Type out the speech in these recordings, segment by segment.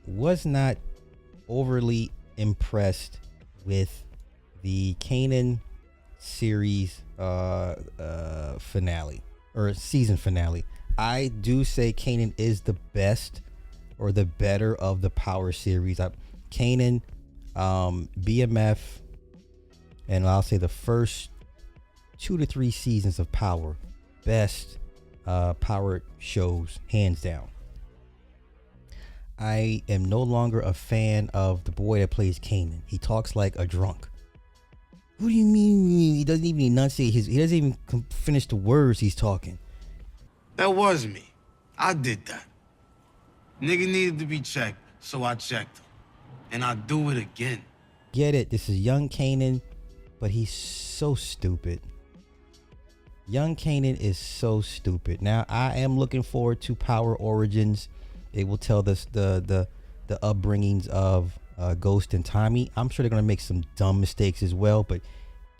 was not overly impressed with the Kanan series finale or season finale. I do say Kanan is the best or the better of the Power series. Kanan, BMF, and I'll say the first 2 to 3 seasons of Power, best Power shows, hands down. I am no longer a fan of the boy that plays Kanan. He talks like a drunk. What do you mean? He doesn't even enunciate he doesn't even finish the words he's talking. That was me. I did that. Nigga needed to be checked, so I checked him. And I do it again. Get it? This is young Kanan, but he's so stupid. Young Kanan is so stupid. Now I am looking forward to Power Origins. It will tell us the upbringings of Ghost and Tommy. I'm sure they're gonna make some dumb mistakes as well, but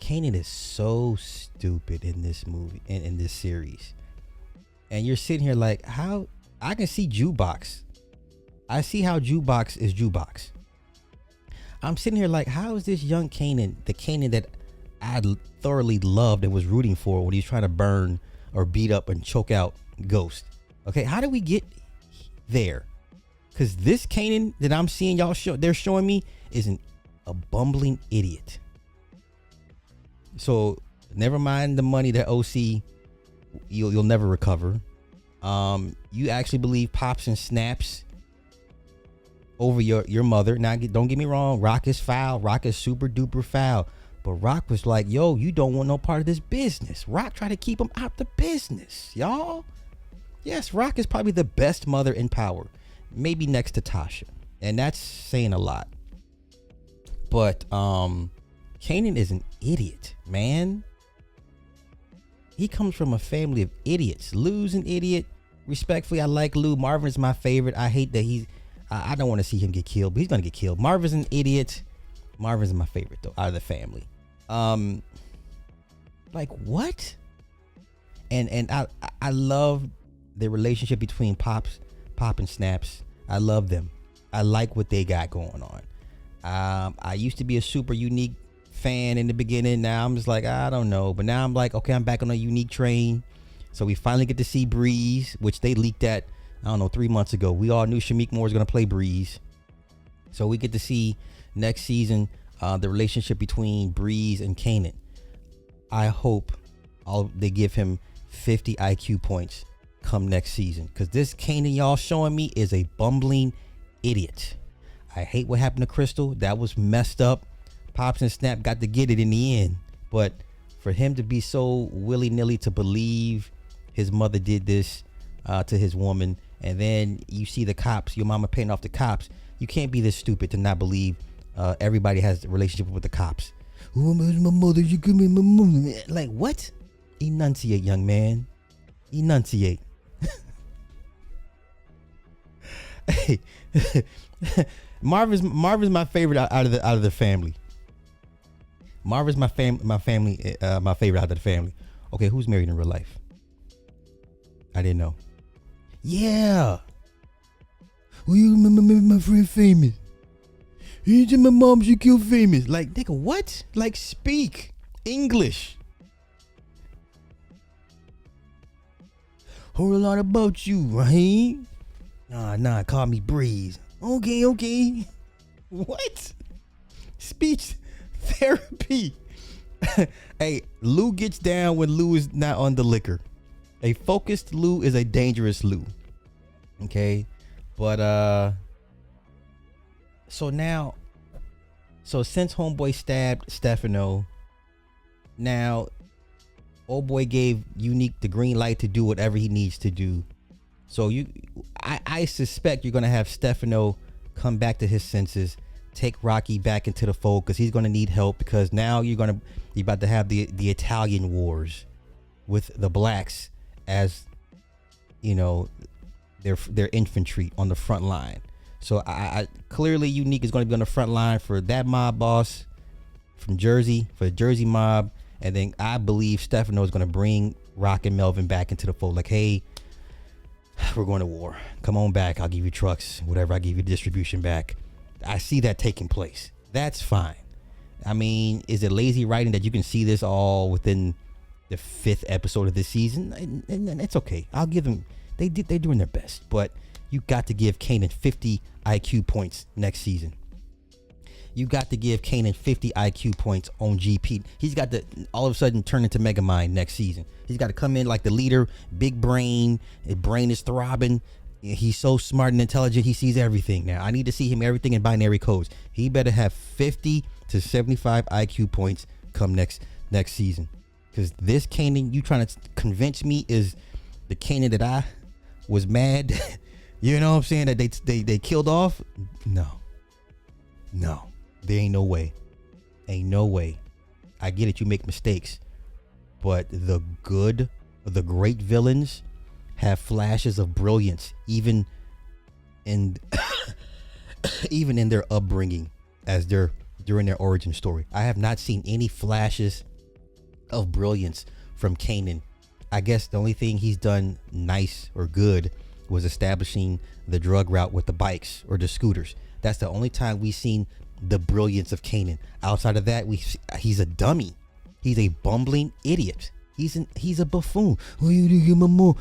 Kanan is so stupid in this movie and in this series. And you're sitting here like, how? I can see Jukebox. I see how Jukebox is Jukebox. I'm sitting here like, how is this young Kanan, the Kanan that I thoroughly loved and was rooting for when he's trying to burn or beat up and choke out Ghost? Okay, how did we get there? Because this Kanan that I'm seeing they're showing me is a bumbling idiot. So never mind the money that OC you'll never recover. You actually believe Pops and Snaps over your mother. Now don't get me wrong, Rock is foul. Rock is super duper foul. But Rock was like, yo, you don't want no part of this business. Rock tried to keep him out the business, y'all. Yes, Rock is probably the best mother in Power. Maybe next to Tasha. And that's saying a lot. But Kanan is an idiot, man. He comes from a family of idiots. Lou's an idiot. Respectfully, I like Lou. Marvin's my favorite. I hate that I don't want to see him get killed, but he's gonna get killed. Marvin's an idiot. Marvin's my favorite though, out of the family. Like what? And I love the relationship between Pop and Snaps. I love them. I like what they got going on. I used to be a super unique fan in the beginning. Now I'm just like, I don't know. But now I'm like, okay, I'm back on a unique train. So we finally get to see Breeze, which they leaked that, I don't know, 3 months ago. We all knew Shamik Moore was going to play Breeze. So we get to see next season the relationship between Breeze and Kanan. I hope they give him 50 IQ points come next season, because this Kanan y'all showing me is a bumbling idiot. I hate what happened to Crystal. That was messed up. Pops and Snap got to get it in the end, but for him to be so willy-nilly to believe his mother did this to his woman, and then you see the cops, your mama paying off the cops. You can't be this stupid to not believe everybody has a relationship with the cops. Oh, my mother, you give me my mother. Like what? Enunciate, young man. Enunciate. Hey, Marvin's my favorite out of the family. Marvin's my favorite out of the family. Okay, who's married in real life? I didn't know. Yeah. Well, you remember my friend Famous? He said my mom should kill Famous. Like, nigga, what? Like, speak English. Heard a lot about you, right? Nah, call me Breeze. Okay. What? Speech therapy. Hey, Lou gets down when Lou is not on the liquor. A focused Lou is a dangerous Lou. Okay? But so since homeboy stabbed Stefano, now old boy gave Unique the green light to do whatever he needs to do. So I suspect you're gonna have Stefano come back to his senses, take Rocky back into the fold, because he's gonna need help, because now you're about to have the Italian wars with the blacks as, you know, their infantry on the front line. So I clearly Unique is going to be on the front line for that mob boss from Jersey, for the Jersey mob, and then I believe Stefano is going to bring Rock and Melvin back into the fold. Like, hey, we're going to war. Come on back. I'll give you trucks, whatever. I give you distribution back. I see that taking place. That's fine. I mean, is it lazy writing that you can see this all within the 5th episode of this season? And it's okay. I'll give them. They're doing their best, but you got to give Kanan 50 IQ points next season. You got to give Kanan 50 IQ points on GP. He's got to all of a sudden turn into Megamind next season. He's got to come in like the leader, big brain. His brain is throbbing. He's so smart and intelligent. He sees everything now. I need to see him everything in binary codes. He better have 50 to 75 IQ points come next season. Because this Kanan, you trying to convince me is the Kanan that I was mad, you know what I'm saying, that they killed off? No. There ain't no way. I get it, you make mistakes, but the great villains have flashes of brilliance, even in even in their upbringing, as they're during their origin story. I have not seen any flashes of brilliance from Kanan. I guess the only thing he's done nice or good was establishing the drug route with the bikes or the scooters. That's the only time we've seen the brilliance of Kanan. Outside of that, he's a dummy. He's a bumbling idiot. He's a buffoon. Oh, you get my mom.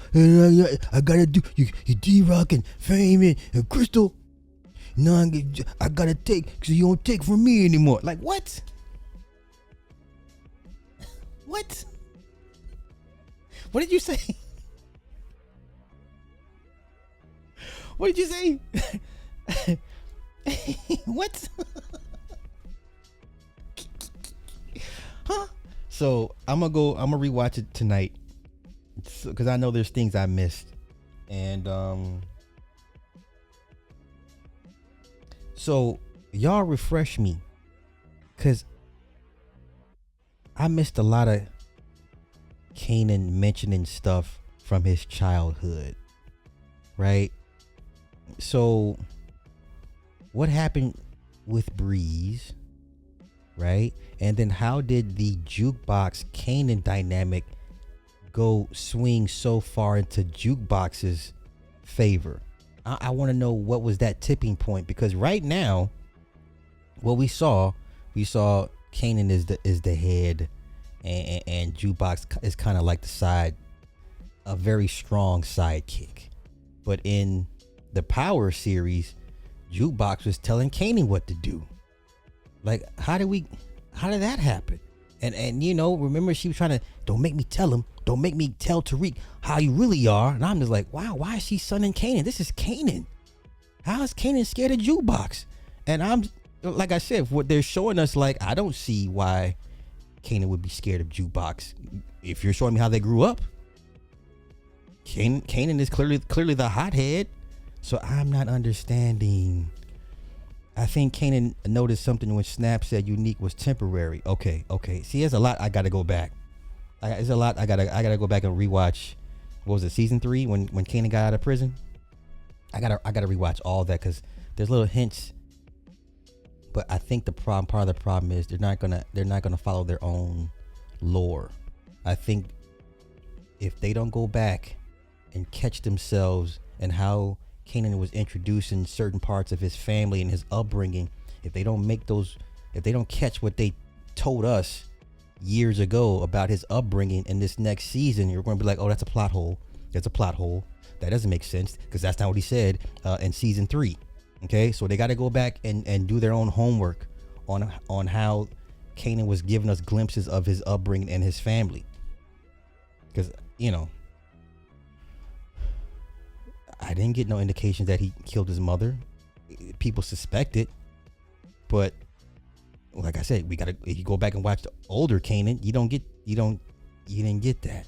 I gotta do you D-Rock and Fame and Crystal. No, I gotta take because you don't take from me anymore. Like what? What? What did you say? What did you say? What? Huh? So I'm gonna rewatch it tonight because I know there's things I missed, and so y'all refresh me because I missed a lot of Kanan mentioning stuff from his childhood, right? So what happened with Breeze, right? And then how did the jukebox Kanan dynamic go swing so far into jukebox's favor? I want to know what was that tipping point, because right now what we saw Kanan is the head, and jukebox is kind of like the side, a very strong sidekick. But in the Power series, jukebox was telling Kanan what to do. Like, how did that happen? And you know, remember she was trying to, don't make me tell Tariq how you really are. And I'm just like, wow, why is she sunning Kanan? This is Kanan. How is Kanan scared of jukebox? And I'm like I said, what they're showing us, like, I don't see why Kanan would be scared of jukebox. If you're showing me how they grew up, Kanan is clearly the hothead. So I'm not understanding. I think Kanan noticed something when Snap said Unique was temporary. Okay. See, there's a lot I gotta go back. There's a lot I gotta go back and rewatch. What was it, season 3 when Kanan got out of prison? I gotta rewatch all that because there's little hints. But I think part of the problem is they're not gonna follow their own lore. I think if they don't go back and catch themselves and how Kanan was introducing certain parts of his family and his upbringing, if they don't catch what they told us years ago about his upbringing in this next season, you're going to be like, oh, that's a plot hole. That doesn't make sense because that's not what he said in season 3. Okay, so they got to go back and do their own homework on how Kanan was giving us glimpses of his upbringing and his family, because you know, I didn't get no indications that he killed his mother. People suspect it, but like I said, if you go back and watch the older Kanan, you didn't get that.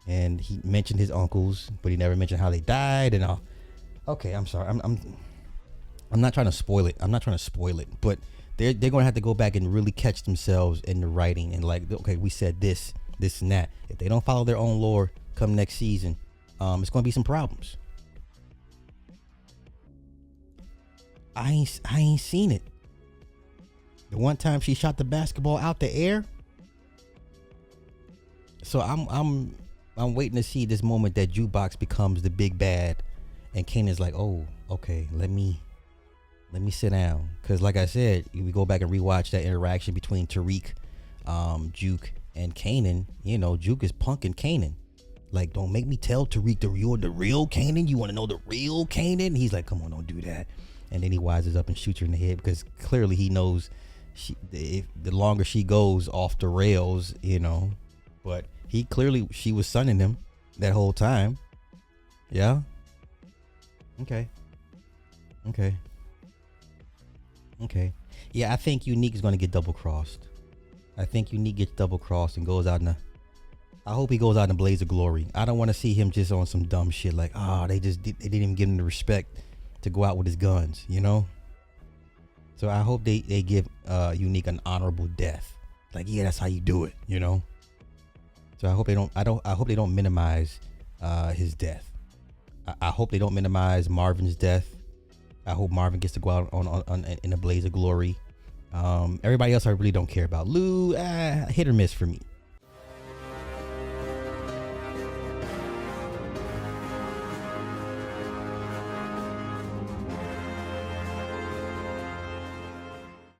And he mentioned his uncles, but he never mentioned how they died and all. Okay, I'm sorry. I'm not trying to spoil it. But they're going to have to go back and really catch themselves in the writing and like, okay, we said this and that. If they don't follow their own lore come next season, it's going to be some problems. I ain't seen it. The one time she shot the basketball out the air. So I'm I'm waiting to see this moment that Jukebox becomes the big bad, and Kanan's like, oh, okay, let me sit down, because like I said, we go back and rewatch that interaction between Tariq, Juke, and Kanan. You know, Juke is punking Kanan, like, don't make me tell Tariq you're the real Kanan. You want to know the real Kanan? He's like, come on, don't do that. And then he wises up and shoots her in the head, because clearly he knows the longer she goes off the rails, you know. But she was sunning him that whole time. Yeah. Okay. Yeah, I think Unique is going to get double crossed. I think Unique gets double crossed and goes out in I hope he goes out in a blaze of glory. I don't want to see him just on some dumb shit like, they didn't even give him the respect to go out with his guns, you know? So I hope they give Unique an honorable death. Like, yeah, that's how you do it, you know? So I hope they don't minimize his death. I hope they don't minimize Marvin's death. I hope Marvin gets to go out on in a blaze of glory. Everybody else I really don't care about. Lou, hit or miss for me.